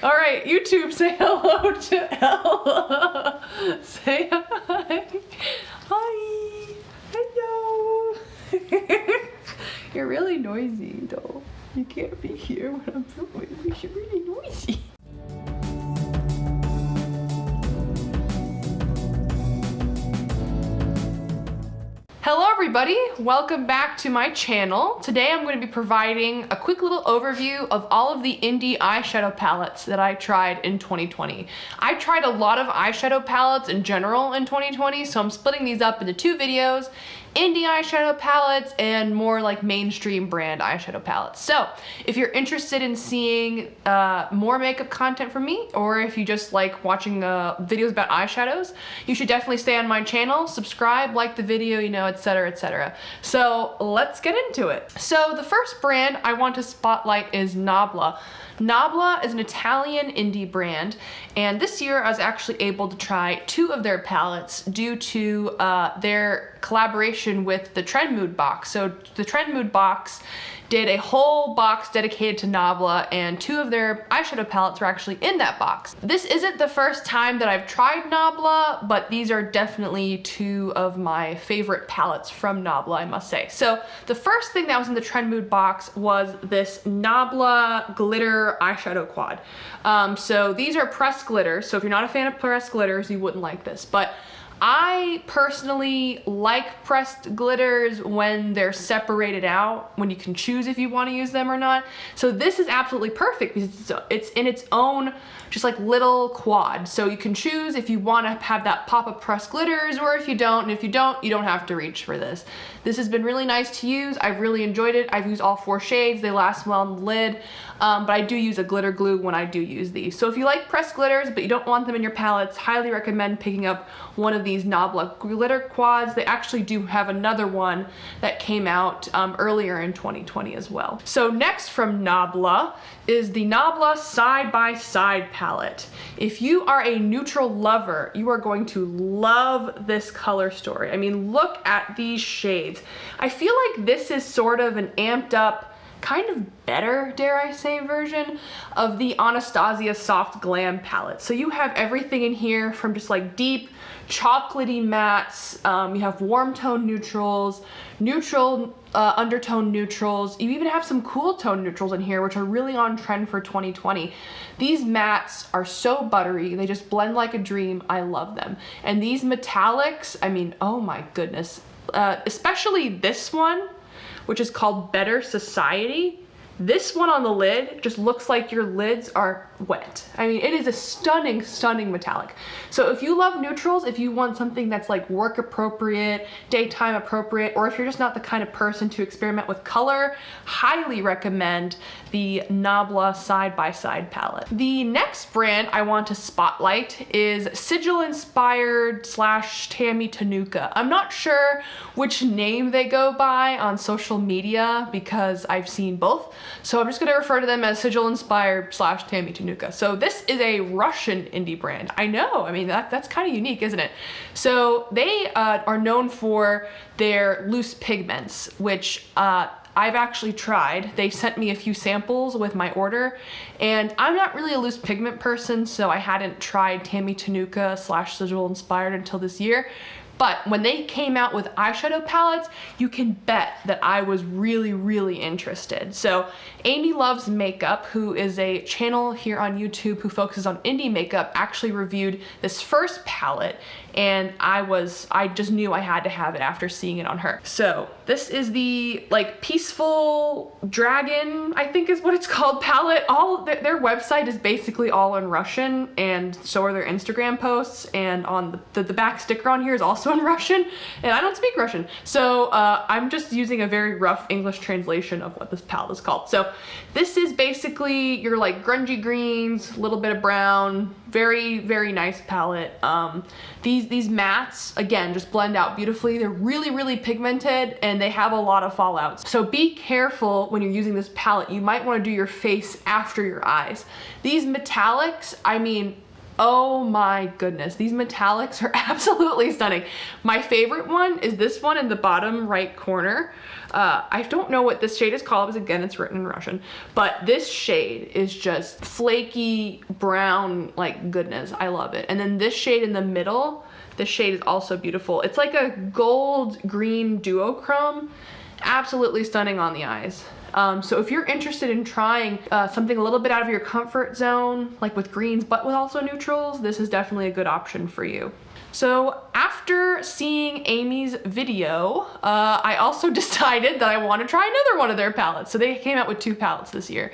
All right, YouTube, say hello to Ella. Say hi. Hi. Hello. You're really noisy, though. You can't be here when I'm filming. You're really noisy. Hello everybody, welcome back to my channel. Today I'm going to be providing a quick little overview of all of the indie eyeshadow palettes that I tried in 2020. I tried a lot of eyeshadow palettes in general in 2020, so I'm splitting these up into two videos. Indie eyeshadow palettes and more like mainstream brand eyeshadow palettes. So if you're interested in seeing more makeup content from me, or if you just like watching videos about eyeshadows, you should definitely stay on my channel, subscribe, like the video, you know, etc, etc. So let's get into it. So the first brand I want to spotlight is Nabla. Nabla is an Italian indie brand, and this year I was actually able to try two of their palettes due to their collaboration with the Trend Mood box. So the Trend Mood box did a whole box dedicated to Nabla, and two of their eyeshadow palettes were actually in that box. This isn't the first time that I've tried Nabla, but these are definitely two of my favorite palettes from Nabla, I must say. So the first thing that was in the Trend Mood box was this Nabla glitter eyeshadow quad. So these are pressed glitters, so if you're not a fan of pressed glitters, you wouldn't like this, but I personally like pressed glitters when they're separated out, when you can choose if you want to use them or not. So this is absolutely perfect because it's in its own just like little quad. So you can choose if you want to have that pop of pressed glitters, or if you don't, and if you don't have to reach for this. This has been really nice to use. I've really enjoyed it. I've used all four shades. They last well on the lid, but I do use a glitter glue when I do use these. So if you like pressed glitters, but you don't want them in your palettes, highly recommend picking up one of these Nabla glitter quads. They actually do have another one that came out earlier in 2020 as well. So next from Nabla is the Nabla Side by Side palette. If you are a neutral lover, you are going to love this color story. I mean, look at these shades. I feel like this is sort of an amped up, kind of better, dare I say, version of the Anastasia Soft Glam palette. So you have everything in here from just like deep chocolatey mattes, you have warm tone neutrals, neutral undertone neutrals, you even have some cool tone neutrals in here, which are really on trend for 2020. These mattes are so buttery, they just blend like a dream. I love them. And these metallics, I mean, oh my goodness, especially this one, which is called Better Society. This one on the lid just looks like your lids are wet. I mean, it is a stunning, stunning metallic. So if you love neutrals, if you want something that's like work appropriate, daytime appropriate, or if you're just not the kind of person to experiment with color, highly recommend the Nabla Side by Side palette. The next brand I want to spotlight is Sigil Inspired / Tammy Tanuka. I'm not sure which name they go by on social media because I've seen both. So I'm just gonna refer to them as Sigil Inspired / Tammy Tanuka. So this is a Russian indie brand. I know, I mean, that's kind of unique, isn't it? So they are known for their loose pigments, which I've actually tried. They sent me a few samples with my order, and I'm not really a loose pigment person, so I hadn't tried Tammy Tanuka / Sigil Inspired until this year. But when they came out with eyeshadow palettes, you can bet that I was really, really interested. So Amy Loves Makeup, who is a channel here on YouTube who focuses on indie makeup, actually reviewed this first palette, and I just knew I had to have it after seeing it on her. So this is the like Peaceful Dragon, I think is what it's called, palette. All their website is basically all in Russian, and so are their Instagram posts, and on the back sticker on here is also in Russian, and I don't speak Russian, so I'm just using a very rough English translation of what this palette is called. So this is basically your like grungy greens, a little bit of brown, very, very nice palette. These mattes, again, just blend out beautifully. They're really, really pigmented, and they have a lot of fallouts. So be careful when you're using this palette. You might want to do your face after your eyes. These metallics, I mean, Oh my goodness, these metallics are absolutely stunning. My favorite one is this one in the bottom right corner. I don't know what this shade is called, because again, it's written in Russian, but this shade is just flaky brown, like goodness, I love it. And then this shade in the middle, this shade is also beautiful. It's like a gold green duochrome, absolutely stunning on the eyes. So if you're interested in trying something a little bit out of your comfort zone, like with greens, but with also neutrals, this is definitely a good option for you. So after seeing Amy's video, I also decided that I want to try another one of their palettes. So they came out with 2 palettes this year.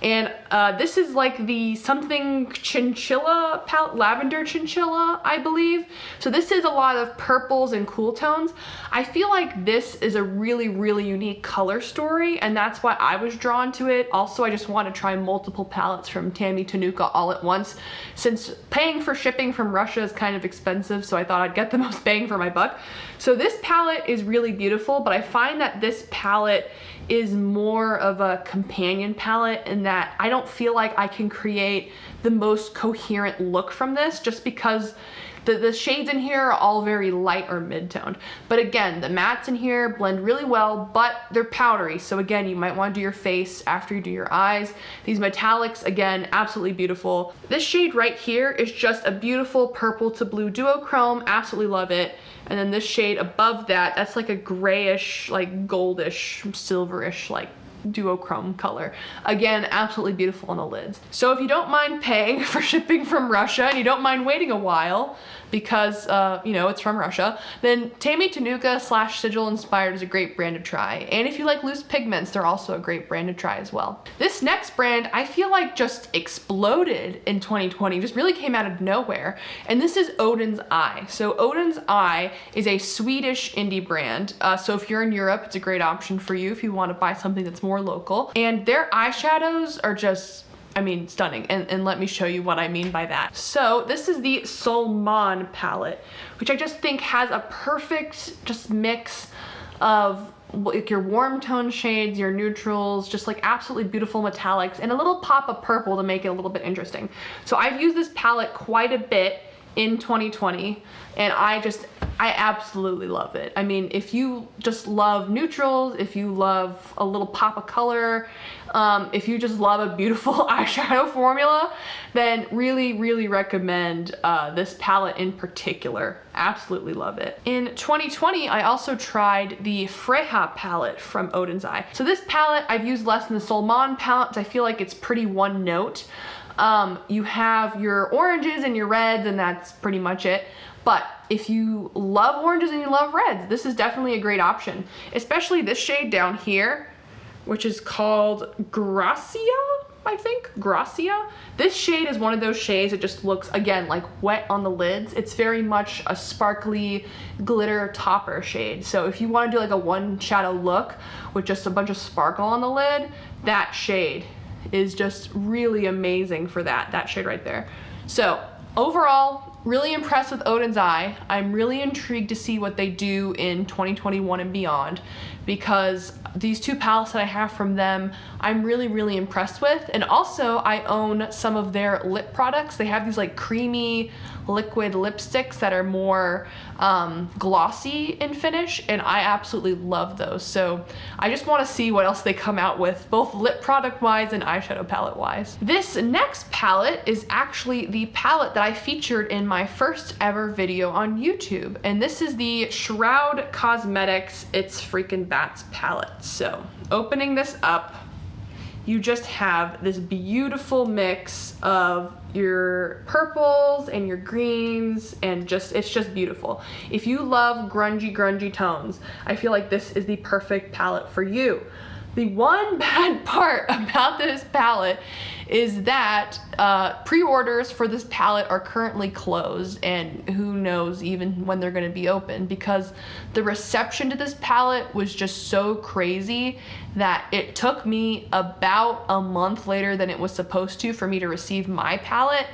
And this is like the something chinchilla palette, lavender chinchilla, I believe. So this is a lot of purples and cool tones. I feel like this is a really, really unique color story, and that's why I was drawn to it. Also, I just want to try multiple palettes from Tammy Tenuka all at once, since paying for shipping from Russia is kind of expensive, so I thought I'd get the most bang for my buck. So this palette is really beautiful, but I find that this palette is more of a companion palette in that I don't feel like I can create the most coherent look from this, just because the shades in here are all very light or mid-toned. But again, the mattes in here blend really well, but they're powdery. So again, you might want to do your face after you do your eyes. These metallics, again, absolutely beautiful. This shade right here is just a beautiful purple to blue duochrome, absolutely love it. And then this shade above that, that's like a grayish, like goldish, silverish, like duochrome color. Again, absolutely beautiful on the lids. So if you don't mind paying for shipping from Russia and you don't mind waiting a while because, you know, it's from Russia, then Tammy Tenuka / Sigil Inspired is a great brand to try. And if you like loose pigments, they're also a great brand to try as well. This next brand, I feel like just exploded in 2020, just really came out of nowhere. And this is Odin's Eye. So Odin's Eye is a Swedish indie brand. So if you're in Europe, it's a great option for you if you want to buy something that's more local. And their eyeshadows are just, I mean, stunning. And let me show you what I mean by that. So this is the Sulman Palette, which I just think has a perfect just mix of like your warm tone shades, your neutrals, just like absolutely beautiful metallics, and a little pop of purple to make it a little bit interesting. So I've used this palette quite a bit in 2020, and I absolutely love it. I mean, if you just love neutrals, if you love a little pop of color, if you just love a beautiful eyeshadow formula, then really, really recommend this palette in particular. Absolutely love it. In 2020, I also tried the Freyja palette from Odin's Eye. So this palette I've used less than the Sulman palette, I feel like it's pretty one note. You have your oranges and your reds, and that's pretty much it. But if you love oranges and you love reds, this is definitely a great option. Especially this shade down here, which is called Gracia, I think, Gracia. This shade is one of those shades that just looks, again, like wet on the lids. It's very much a sparkly glitter topper shade. So if you want to do like a one shadow look with just a bunch of sparkle on the lid, that shade is just really amazing for that shade right there. So overall, really impressed with Odin's Eye. I'm really intrigued to see what they do in 2021 and beyond, because these 2 palettes that I have from them, I'm really, really impressed with. And also I own some of their lip products. They have these like creamy liquid lipsticks that are more glossy in finish, and I absolutely love those. So I just want to see what else they come out with, both lip product wise and eyeshadow palette wise. This next palette is actually the palette that I featured in my first ever video on YouTube, and this is the Shroud Cosmetics It's Freakin' Bats palette. So opening this up, you just have this beautiful mix of your purples and your greens, and it's just beautiful. If you love grungy tones, I feel like this is the perfect palette for you. The one bad part about this palette is that pre-orders for this palette are currently closed, and who knows even when they're going to be open, because the reception to this palette was just so crazy that it took me about a month later than it was supposed to for me to receive my palette.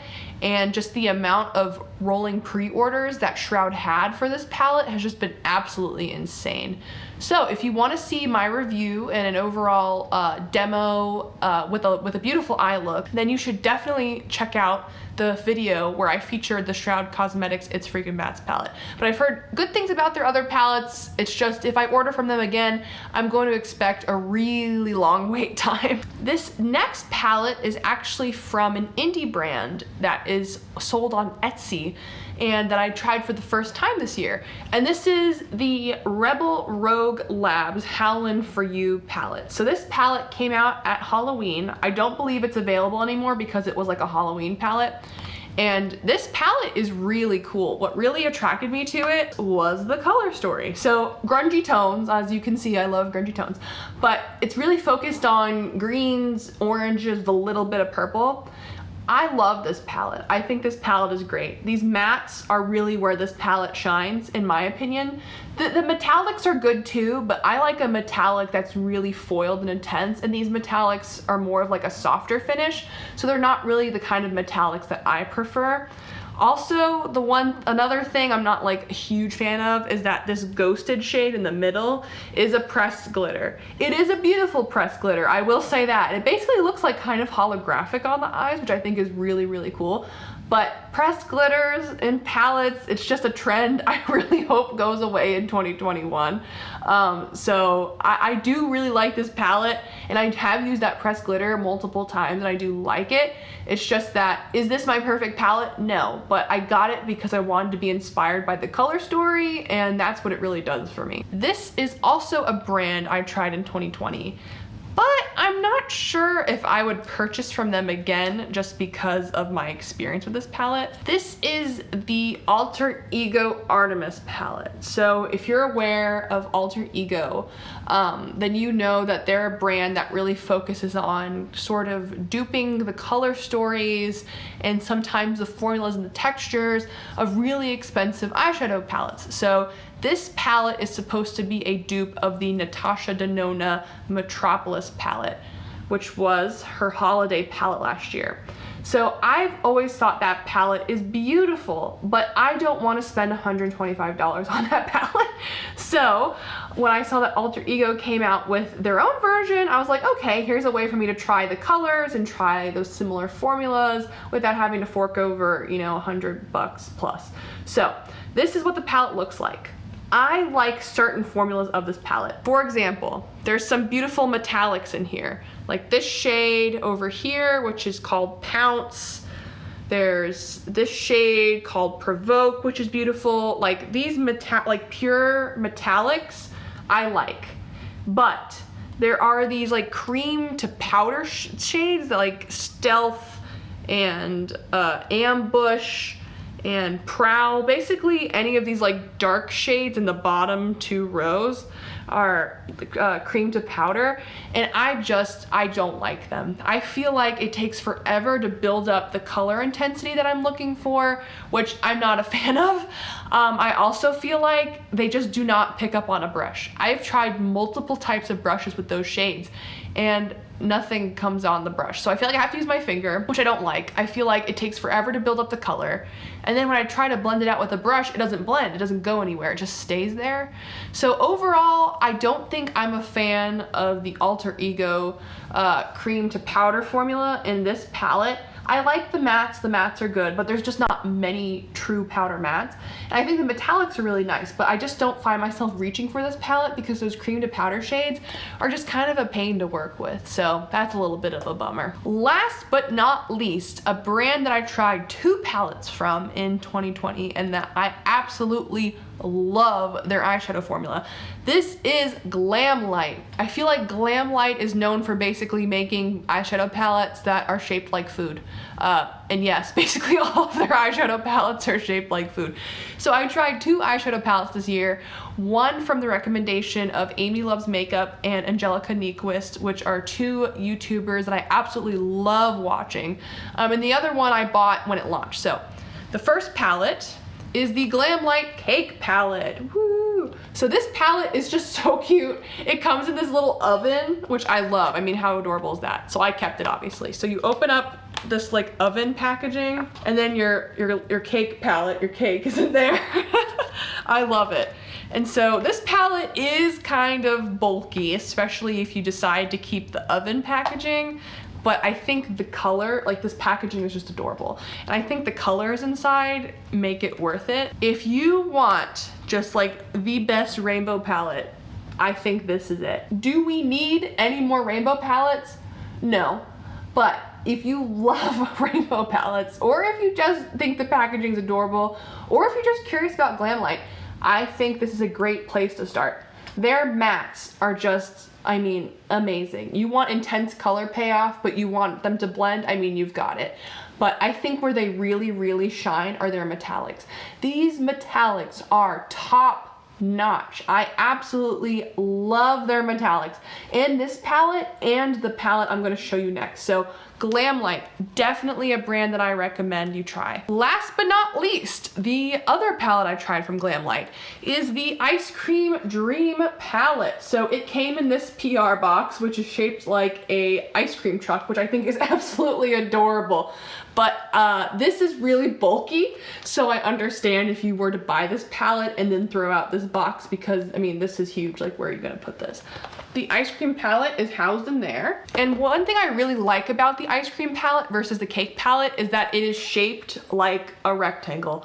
And just the amount of rolling pre-orders that Shroud had for this palette has just been absolutely insane. So if you want to see my review and an overall demo with a beautiful eye look, then you should definitely check out the video where I featured the Shroud Cosmetics It's Freaking Bats palette. But I've heard good things about their other palettes. It's just if I order from them again, I'm going to expect a really long wait time. This next palette is actually from an indie brand that is sold on Etsy and that I tried for the first time this year. And this is the Rebel Rogue Labs Howlin For You palette. So this palette came out at Halloween. I don't believe it's available anymore because it was like a Halloween palette. And this palette is really cool. What really attracted me to it was the color story. So grungy tones, as you can see, I love grungy tones, but it's really focused on greens, oranges, a little bit of purple. I love this palette. I think this palette is great. These mattes are really where this palette shines, in my opinion. The metallics are good too, but I like a metallic that's really foiled and intense, and these metallics are more of like a softer finish, so they're not really the kind of metallics that I prefer. Also, another thing I'm not like a huge fan of is that this ghosted shade in the middle is a pressed glitter. It is a beautiful pressed glitter, I will say that. It basically looks like kind of holographic on the eyes, which I think is really, really cool. But pressed glitters in palettes, it's just a trend I really hope goes away in 2021. So I do really like this palette, and I have used that pressed glitter multiple times and I do like it. It's just that, is this my perfect palette? No, but I got it because I wanted to be inspired by the color story, and that's what it really does for me. This is also a brand I tried in 2020. But I'm not sure if I would purchase from them again just because of my experience with this palette. This is the Alter Ego Artemis palette. So if you're aware of Alter Ego, then you know that they're a brand that really focuses on sort of duping the color stories and sometimes the formulas and the textures of really expensive eyeshadow palettes. So this palette is supposed to be a dupe of the Natasha Denona Metropolis palette, which was her holiday palette last year. So I've always thought that palette is beautiful, but I don't want to spend $125 on that palette. So when I saw that Alter Ego came out with their own version, I was like, okay, here's a way for me to try the colors and try those similar formulas without having to fork over, you know, $100 plus. So this is what the palette looks like. I like certain formulas of this palette. For example, there's some beautiful metallics in here, like this shade over here, which is called Pounce. There's this shade called Provoke, which is beautiful. Like these pure metallics, I like. But there are these like cream to powder shades that like Stealth and Ambush and Prowl. Basically any of these like dark shades in the bottom two rows are cream to powder, and I don't like them. I feel like it takes forever to build up the color intensity that I'm looking for, which I'm not a fan of. I also feel like they just do not pick up on a brush. I've tried multiple types of brushes with those shades and nothing comes on the brush. So I feel like I have to use my finger, which I don't like. I feel like it takes forever to build up the color. And then when I try to blend it out with a brush, it doesn't blend, it doesn't go anywhere, it just stays there. So overall, I don't think I'm a fan of the Alter Ego cream to powder formula in this palette. I like the mattes are good, but there's just not many true powder mattes. And I think the metallics are really nice, but I just don't find myself reaching for this palette because those cream to powder shades are just kind of a pain to work with. So that's a little bit of a bummer. Last but not least, a brand that I tried 2 palettes from in 2020 and that I absolutely love their eyeshadow formula. This is Glam Light. I feel like Glam Light is known for basically making eyeshadow palettes that are shaped like food. And yes, basically all of their eyeshadow palettes are shaped like food. So I tried 2 eyeshadow palettes this year, one from the recommendation of Amy Loves Makeup and Angelica Nyquist, which are 2 YouTubers that I absolutely love watching. And the other one I bought when it launched. So the first palette is the Glam Light Cake Palette. Woo! So this palette is just so cute. It comes in this little oven, which I love. I mean, how adorable is that? So I kept it, obviously. So you open up this like oven packaging, and then your cake palette, your cake is in there. I love it. And so this palette is kind of bulky, especially if you decide to keep the oven packaging. But I think the color, like this packaging is just adorable. And I think the colors inside make it worth it. If you want just like the best rainbow palette, I think this is it. Do we need any more rainbow palettes? No. But if you love rainbow palettes, or if you just think the packaging is adorable, or if you're just curious about Glam Light, I think this is a great place to start. Their mattes are just, I mean, amazing. You want intense color payoff, but you want them to blend, I mean, you've got it. But I think where they really, really shine are their metallics. These metallics are top notch. I absolutely love their metallics. And this palette and the palette I'm gonna show you next. So Glam Light, definitely a brand that I recommend you try. Last but not least, the other palette I tried from Glam Light is the Ice Cream Dream palette. So it came in this PR box, which is shaped like a ice cream truck, which I think is absolutely adorable. But this is really bulky, so I understand if you were to buy this palette and then throw out this box, because I mean, this is huge. Like, where are you gonna put this? The ice cream palette is housed in there. And one thing I really like about the ice cream palette versus the cake palette is that it is shaped like a rectangle.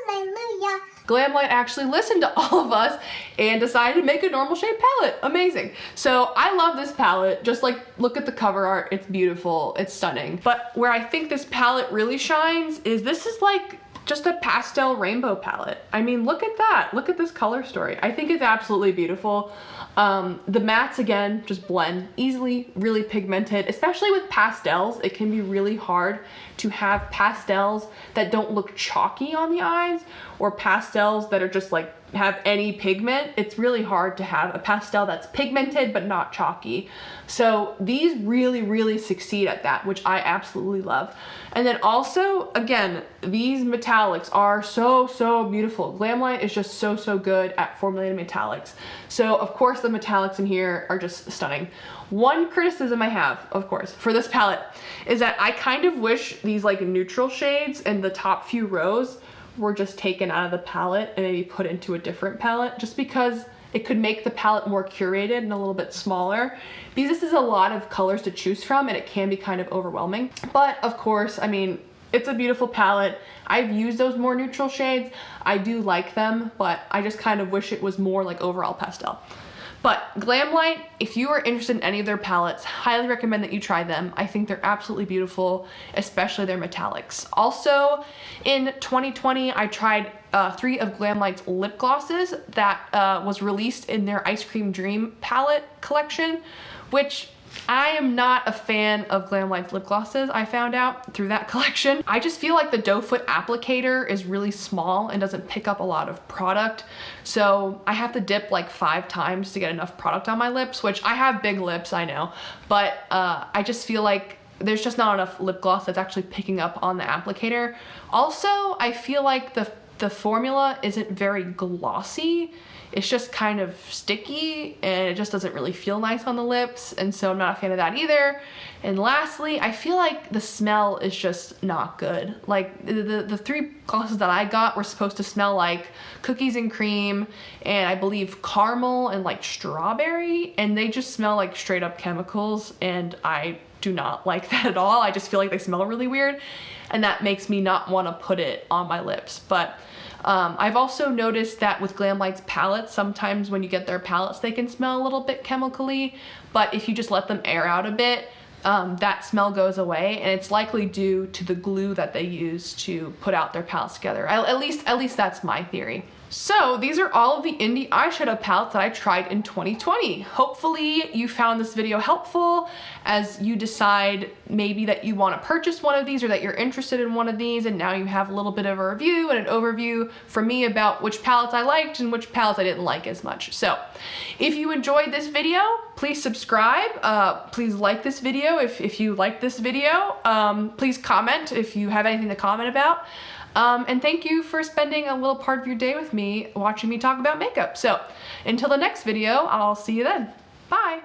Hallelujah. Glam Light actually listened to all of us and decided to make a normal shaped palette. Amazing. So I love this palette. Just like, look at the cover art. It's beautiful. It's stunning. But where I think this palette really shines is this is like just a pastel rainbow palette. I mean, look at that. Look at this color story. I think it's absolutely beautiful. The mattes, again, just blend easily, really pigmented, especially with pastels. It can be really hard to have pastels that don't look chalky on the eyes, or pastels that are just like have any pigment. It's really hard to have a pastel that's pigmented but not chalky. So these really, really succeed at that, which I absolutely love. And then also, again, these metallics are so, so beautiful. Glam Light is just so, so good at formulating metallics. So of course the metallics in here are just stunning. One criticism I have, of course, for this palette is that I kind of wish these like neutral shades in the top few rows were just taken out of the palette and maybe put into a different palette, just because it could make the palette more curated and a little bit smaller, because this is a lot of colors to choose from and it can be kind of overwhelming. But of course, I mean, it's a beautiful palette. I've used those more neutral shades. I do like them, but I just kind of wish it was more like overall pastel. But Glam Light, if you are interested in any of their palettes, highly recommend that you try them. I think they're absolutely beautiful, especially their metallics. Also, in 2020, I tried 3 of Glam Light's lip glosses that was released in their Ice Cream Dream palette collection, which I am not a fan of Glam Light's lip glosses, I found out through that collection. I just feel like the doe foot applicator is really small and doesn't pick up a lot of product. So I have to dip like 5 times to get enough product on my lips, which I have big lips, I know. But I just feel like there's just not enough lip gloss that's actually picking up on the applicator. Also, I feel like the formula isn't very glossy. It's just kind of sticky and it just doesn't really feel nice on the lips, and so I'm not a fan of that either. And lastly, I feel like the smell is just not good. Like the 3 glosses that I got were supposed to smell like cookies and cream and I believe caramel and like strawberry, and they just smell like straight up chemicals, and I do not like that at all. I just feel like they smell really weird, and that makes me not want to put it on my lips. But I've also noticed that with Glam Light's palettes, sometimes when you get their palettes, they can smell a little bit chemically, but if you just let them air out a bit, that smell goes away, and it's likely due to the glue that they use to put out their palettes together. At least that's my theory. So these are all of the indie eyeshadow palettes that I tried in 2020. Hopefully you found this video helpful as you decide maybe that you want to purchase one of these, or that you're interested in one of these, and now you have a little bit of a review and an overview from me about which palettes I liked and which palettes I didn't like as much. So if you enjoyed this video, please subscribe. Please like this video if you like this video. Please comment if you have anything to comment about. And thank you for spending a little part of your day with me watching me talk about makeup. So until the next video, I'll see you then. Bye.